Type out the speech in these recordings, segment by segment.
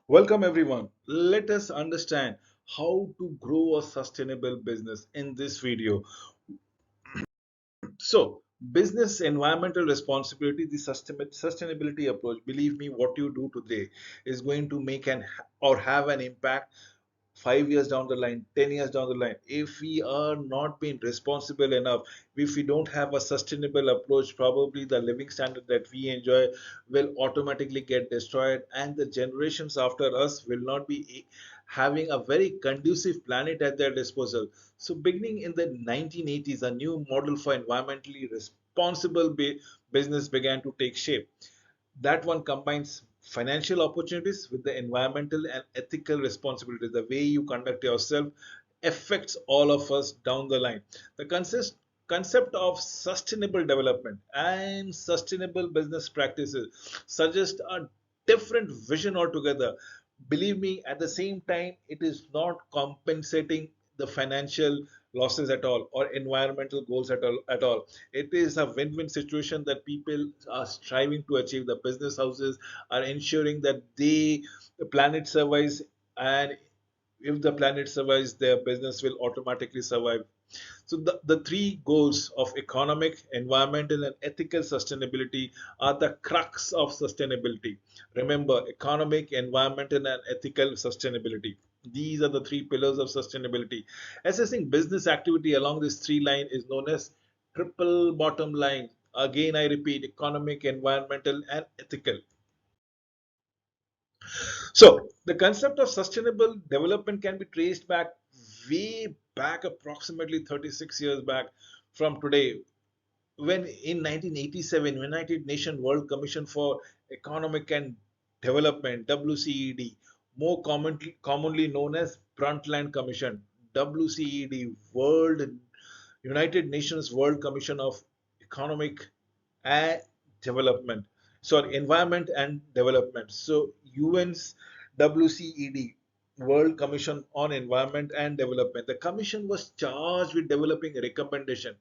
Welcome everyone. Let us understand how to grow a sustainable business in this video. So, business environmental responsibility, the sustainability approach. Believe me, what you do today is going to make an or have an impact 5 years down the line, 10 years down the line. If we are not being responsible enough, if we don't have a sustainable approach, probably the living standard that we enjoy will automatically get destroyed, and the generations after us will not be having a very conducive planet at their disposal. So, beginning in the 1980s, a new model for environmentally responsible business began to take shape. That one combines financial opportunities with the environmental and ethical responsibilities. The way you conduct yourself affects all of us down the line. The concept of sustainable development and sustainable business practices suggest a different vision altogether. Believe me, at the same time, it is not compensating the financial losses at all or environmental goals at all. It is a win-win situation that people are striving to achieve. The business houses are ensuring that the planet survives, and if the planet survives, their business will automatically survive. So the three goals of economic, environmental, and ethical sustainability are the crux of sustainability. Remember, economic, environmental, and ethical sustainability. These are the three pillars of sustainability. Assessing business activity along this three line is known as triple bottom line. Again, I repeat, economic, environmental, and ethical. So, the concept of sustainable development can be traced back way back, approximately 36 years back from today, when in 1987, United Nations World Commission for Economic and Development, WCED, more commonly known as Brundtland Commission, WCED, United Nations World Commission of Economic and Development, sorry, Environment and Development. So UN's WCED, World Commission on Environment and Development. The commission was charged with developing a recommendation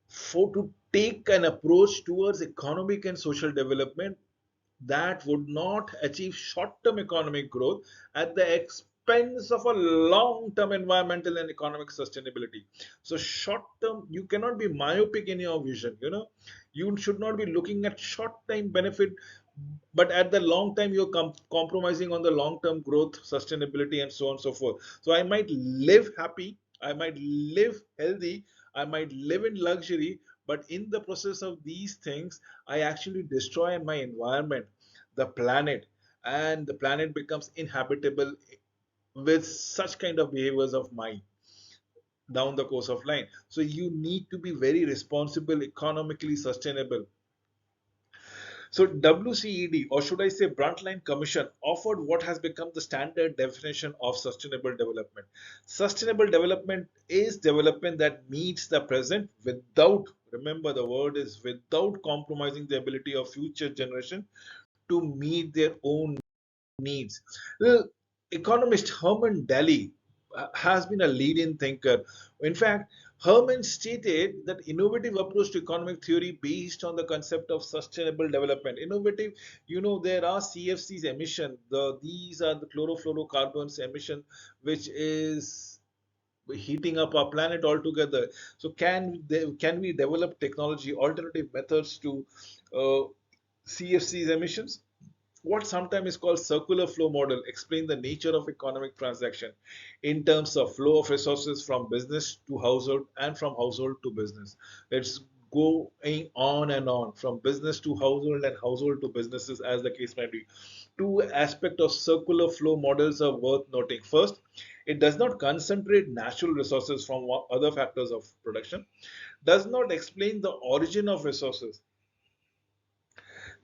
for to take an approach towards economic and social development that would not achieve short-term economic growth at the expense of a long-term environmental and economic sustainability. So short-term, you cannot be myopic in your vision. You should not be looking at short-term benefit, but at the long time you're compromising on the long-term growth, sustainability, and so on and so forth. So I might live happy, I might live healthy, I might live in luxury, but in the process of these things, I actually destroy my environment, the planet, and the planet becomes inhabitable with such kind of behaviors of mine down the course of line. So you need to be very responsible, economically sustainable. So WCED, or should I say Brundtland Commission, offered what has become the standard definition of sustainable development. Sustainable development is development that meets the present without, remember the word is without compromising the ability of future generation to meet their own needs. The economist Herman Daly has been a leading thinker. In fact, Herman stated that innovative approach to economic theory based on the concept of sustainable development. Innovative, there are CFCs emission. These are the chlorofluorocarbons emission, which is heating up our planet altogether. So can we develop technology, alternative methods to CFCs emissions? What sometimes is called circular flow model explain the nature of economic transaction in terms of flow of resources from business to household and from household to business. It's going on and on from business to household and household to businesses, as the case might be. Two aspects of circular flow models are worth noting. First, it does not concentrate natural resources from other factors of production, does not explain the origin of resources.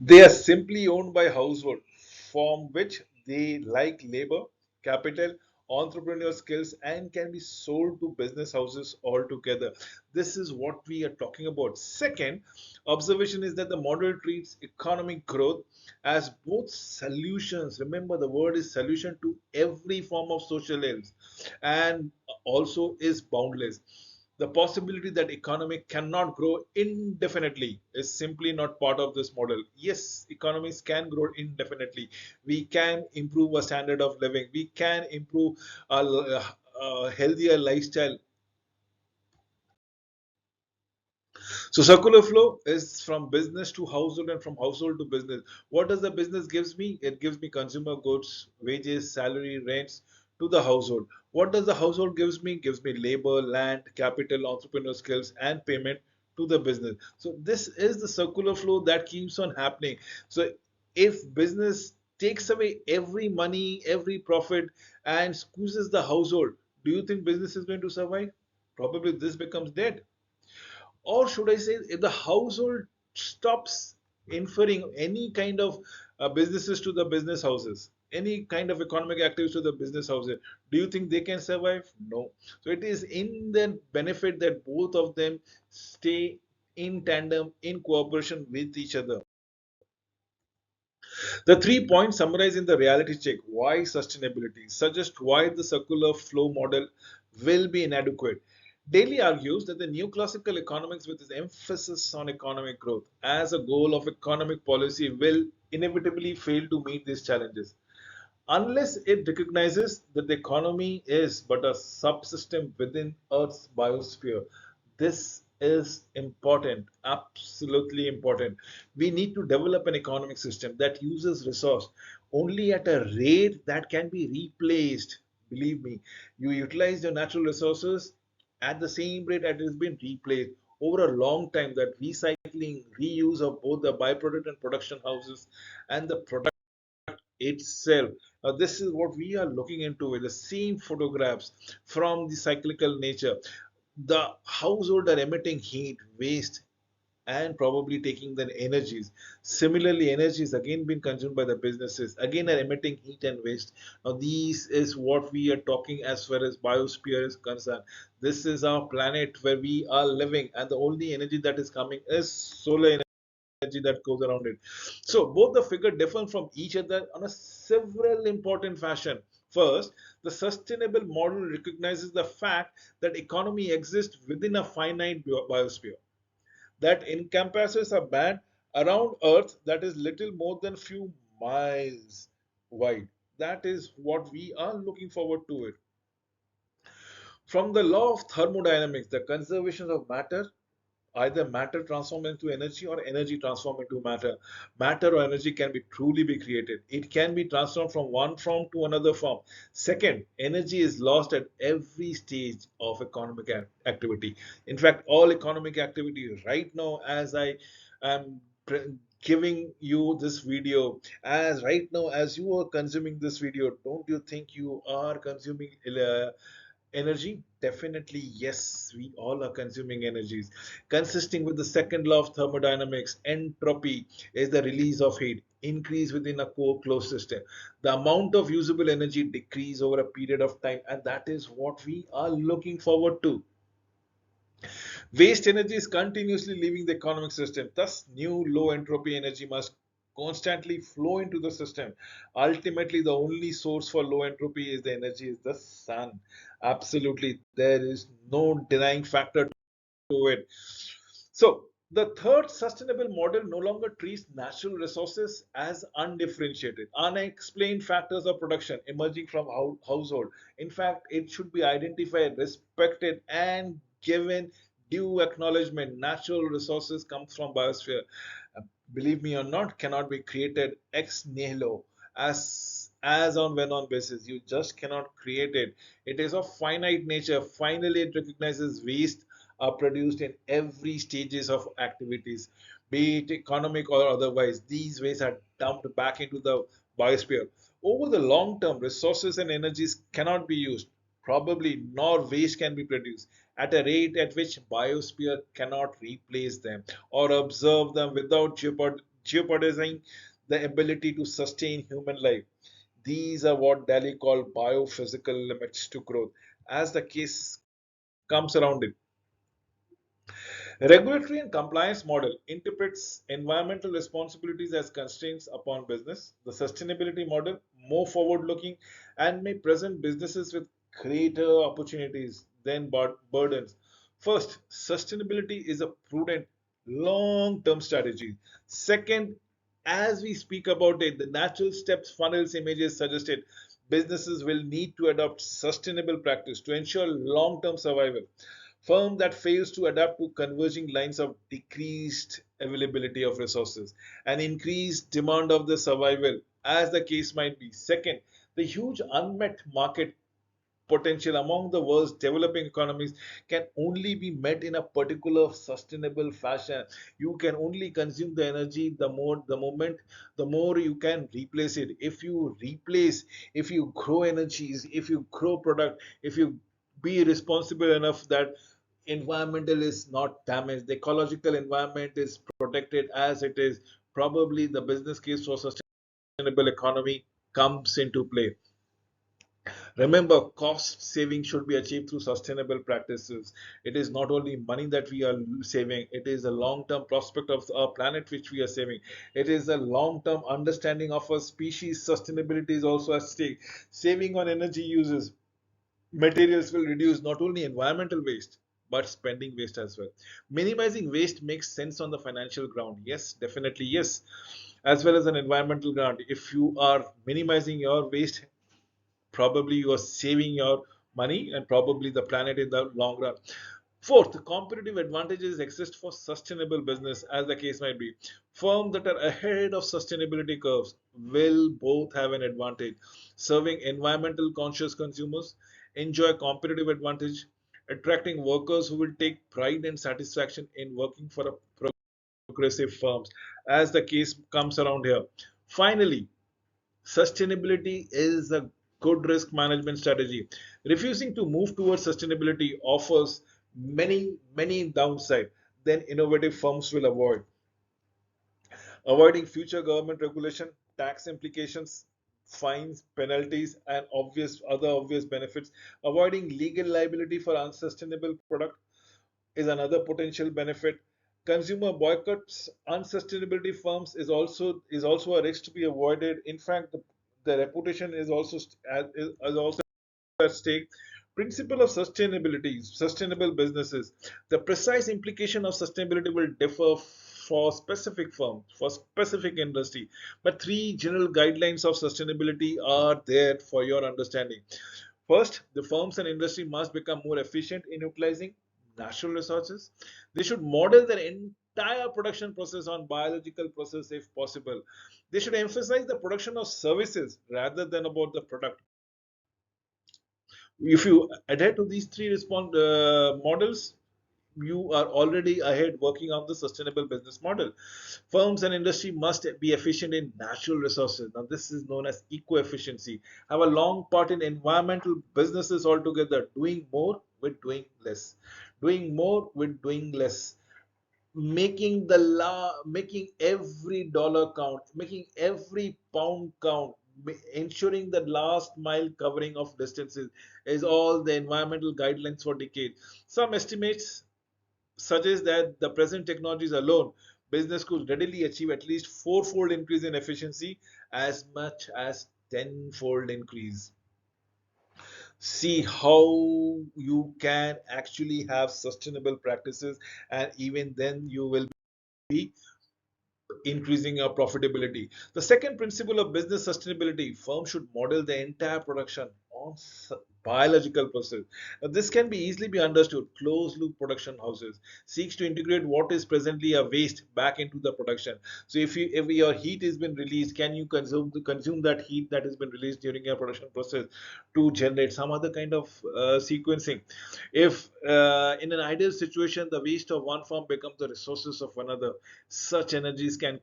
They are simply owned by household, from which they like labor, capital, entrepreneurial skills, and can be sold to business houses altogether. This is what we are talking about. Second observation is that the model treats economic growth as both solutions. Remember, the word is solution to every form of social ills, and also is boundless. The possibility that economy cannot grow indefinitely is simply not part of this model. Yes, economies can grow indefinitely. We can improve our standard of living. We can improve a healthier lifestyle. So circular flow is from business to household and from household to business. What does the business gives me? It gives me consumer goods, wages, salary, rents to the household. What does the household gives me? Gives me labor, land, capital, entrepreneur skills, and payment to the business. So this is the circular flow that keeps on happening. So if business takes away every money, every profit, and squeezes the household, do you think business is going to survive? Probably this becomes dead. Or should I say, if the household stops inferring any kind of businesses to the business houses, any kind of economic activities to the business houses, do you think they can survive? No. So it is in their benefit that both of them stay in tandem, in cooperation with each other. The 3 points summarized in the reality check why sustainability suggest why the circular flow model will be inadequate. Daly argues that the new classical economics, with its emphasis on economic growth as a goal of economic policy, will inevitably fail to meet these challenges unless it recognizes that the economy is but a subsystem within Earth's biosphere. This is important, absolutely important. We need to develop an economic system that uses resource only at a rate that can be replaced. Believe me, you utilize your natural resources at the same rate that it has been replaced over a long time. That recycling, reuse of both the byproduct and production houses and the product itself. This is what we are looking into with the same photographs from the cyclical nature. The household are emitting heat, waste, and probably taking the energies. Similarly, energy is again being consumed by the businesses, again are emitting heat and waste. Now, these is what we are talking as far as biosphere is concerned. This is our planet where we are living, and the only energy that is coming is solar energy that goes around it. So both the figure differ from each other on a several important fashion. First, the sustainable model recognizes the fact that economy exists within a finite biosphere that encompasses a band around Earth that is little more than few miles wide. That is what we are looking forward to it. From the law of thermodynamics, the conservation of matter, either matter transform into energy or energy transform into matter. Matter or energy can be truly be created. It can be transformed from one form to another form. Second, energy is lost at every stage of economic activity. In fact, all economic activity right now, as I am giving you this video, as right now as you are consuming this video, don't you think you are consuming energy? Definitely, yes, we all are consuming energies. Consisting with the second law of thermodynamics, entropy is the release of heat, increase within a core closed system. The amount of usable energy decrease over a period of time, and that is what we are looking forward to. Waste energy is continuously leaving the economic system. Thus, new low entropy energy must constantly flow into the system. Ultimately, the only source for low entropy is the energy is the sun. Absolutely, there is no denying factor to it. So, the third sustainable model no longer treats natural resources as undifferentiated, unexplained factors of production emerging from household. In fact, it should be identified, respected, and given due acknowledgement. Natural resources come from biosphere. Uh, Believe me or not, cannot be created ex nihilo as on when on basis. You just cannot create it. It is of finite nature. Finally, it recognizes waste are produced in every stages of activities, be it economic or otherwise. These waste are dumped back into the biosphere. Over the long term, resources and energies cannot be used, probably nor waste can be produced at a rate at which biosphere cannot replace them or observe them without jeopardizing the ability to sustain human life. These are what Daly called biophysical limits to growth. As the case comes around it, regulatory and compliance model interprets environmental responsibilities as constraints upon business. The sustainability model, more forward looking, and may present businesses with greater opportunities than burdens. First, sustainability is a prudent long-term strategy. Second, as we speak about it, the natural steps funnels images suggested businesses will need to adopt sustainable practice to ensure long-term survival. Firm that fails to adapt to converging lines of decreased availability of resources and increased demand of the survival, as the case might be. Second, the huge unmet market potential among the world's developing economies can only be met in a particular sustainable fashion. You can only consume the energy the moment the more you can replace it. If you replace, if you grow energies, if you grow product, if you be responsible enough that environmental is not damaged, the ecological environment is protected as it is, probably the business case for sustainable economy comes into play. Remember, cost saving should be achieved through sustainable practices. It is not only money that we are saving, it is a long term prospect of our planet which we are saving. It is a long term understanding of our species. Sustainability is also at stake. Saving on energy uses, materials will reduce not only environmental waste but spending waste as well. Minimizing waste makes sense on the financial ground. Yes, definitely, yes, as well as an environmental ground. If you are minimizing your waste, probably you are saving your money and probably the planet in the long run. Fourth, competitive advantages exist for sustainable business, as the case might be. Firms that are ahead of sustainability curves will both have an advantage. Serving environmental conscious consumers enjoy competitive advantage, attracting workers who will take pride and satisfaction in working for a progressive firms, as the case comes around here. Finally, sustainability is a good risk management strategy. Refusing to move towards sustainability offers many downsides. Then innovative firms will avoid avoiding future government regulation, tax implications, fines, penalties, and obvious benefits. Avoiding legal liability for unsustainable product is another potential benefit. Consumer boycotts unsustainability firms is also a risk to be avoided. In fact, the reputation is also at stake. Principle of sustainability, sustainable businesses. The precise implication of sustainability will differ for specific firm, for specific industry. But three general guidelines of sustainability are there for your understanding. First, the firms and industry must become more efficient in utilizing natural resources. They should model their entire production process on biological process if possible. They should emphasize the production of services rather than about the product. If you adhere to these three models, you are already ahead working on the sustainable business model. Firms and industry must be efficient in natural resources. Now, this is known as eco efficiency. Have a long part in environmental businesses altogether, doing more with doing less. Doing more with doing less, making every dollar count, making every pound count, ensuring the last mile covering of distances is all the environmental guidelines for decades. Some estimates suggest that the present technologies alone, business could readily achieve at least fourfold increase in efficiency, as much as tenfold increase. See how you can actually have sustainable practices, and even then you will be increasing your profitability. The second principle of business sustainability, firms should model the entire production on biological process. Now, this can be easily be understood. Closed loop production houses seeks to integrate what is presently a waste back into the production. So if your heat has been released, can you consume that heat that has been released during your production process to generate some other kind of sequencing? If in an ideal situation, the waste of one firm becomes the resources of another, such energies can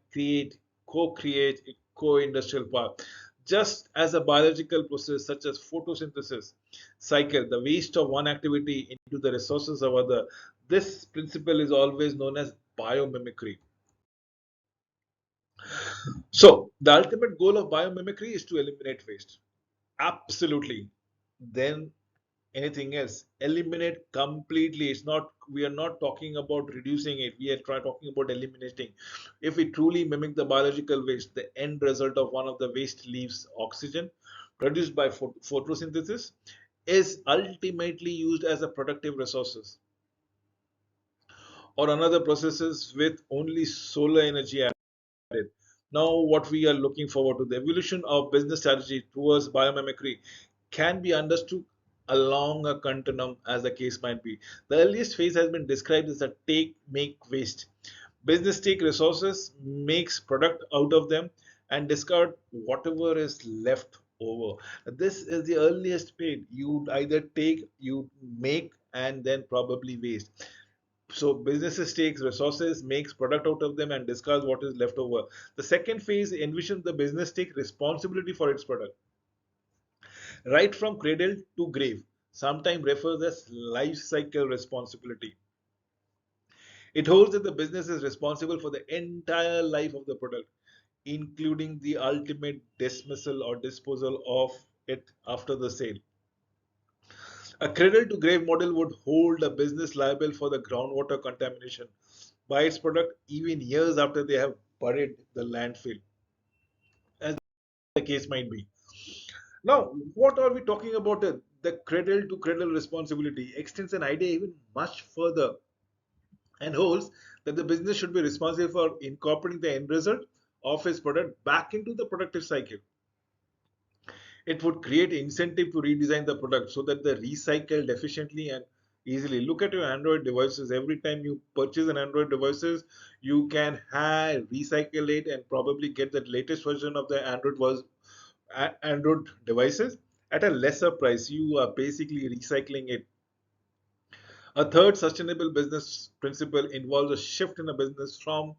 co-create a co-industrial park. Just as a biological process such as photosynthesis cycle, the waste of one activity into the resources of other, this principle is always known as biomimicry. So, the ultimate goal of biomimicry is to eliminate waste. Absolutely. Then anything else, eliminate completely. It's not, we are not talking about reducing it, we are talking about eliminating. If we truly mimic the biological waste, the end result of one of the waste leaves, oxygen produced by photosynthesis, is ultimately used as a productive resources. or another processes with only solar energy added. Now, what we are looking forward to, the evolution of business strategy towards biomimicry can be understood along a continuum as the case might be. The earliest phase has been described as a take, make, waste. Business take resources, makes product out of them, and discard whatever is left over. This is the earliest phase. You either take, you make, and then probably waste. So businesses takes resources, makes product out of them, and discards what is left over. The second phase envisions the business take responsibility for its product, right from cradle to grave, sometimes refers as life cycle responsibility. It holds that the business is responsible for the entire life of the product, including the ultimate dismissal or disposal of it after the sale. A cradle to grave model would hold a business liable for the groundwater contamination by its product even years after they have buried the landfill, as the case might be. Now, what are we talking about? The cradle to cradle responsibility extends an idea even much further and holds that the business should be responsible for incorporating the end result of its product back into the productive cycle. It would create incentive to redesign the product so that they recycled efficiently and easily. Look at your Android devices. Every time you purchase an Android devices, you can recycle it and probably get the latest version of the Android devices at a lesser price. You are basically recycling it. A third sustainable business principle involves a shift in a business from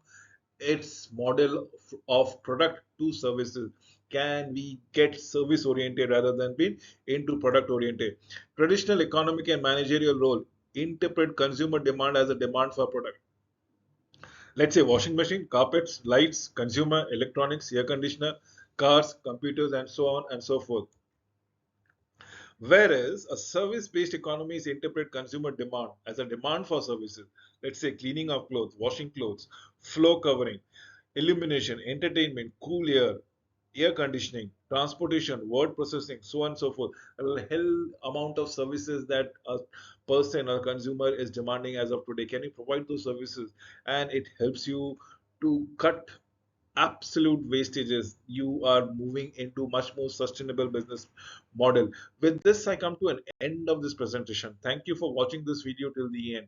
its model of product to services. Can we get service oriented rather than being into product oriented? Traditional economic and managerial role interpret consumer demand as a demand for product. Let's say washing machine, carpets, lights, consumer electronics, air conditioner, cars, computers, and so on and so forth. Whereas a service-based economies interpret consumer demand as a demand for services. Let's say cleaning of clothes, washing clothes, floor covering, illumination, entertainment, cool air conditioning, transportation, word processing, so on and so forth. A hell amount of services that a person or consumer is demanding as of today. Can you provide those services? And it helps you to cut absolute wastages. You are moving into much more sustainable business model. With this, I come to an end of this presentation. Thank you for watching this video till the end.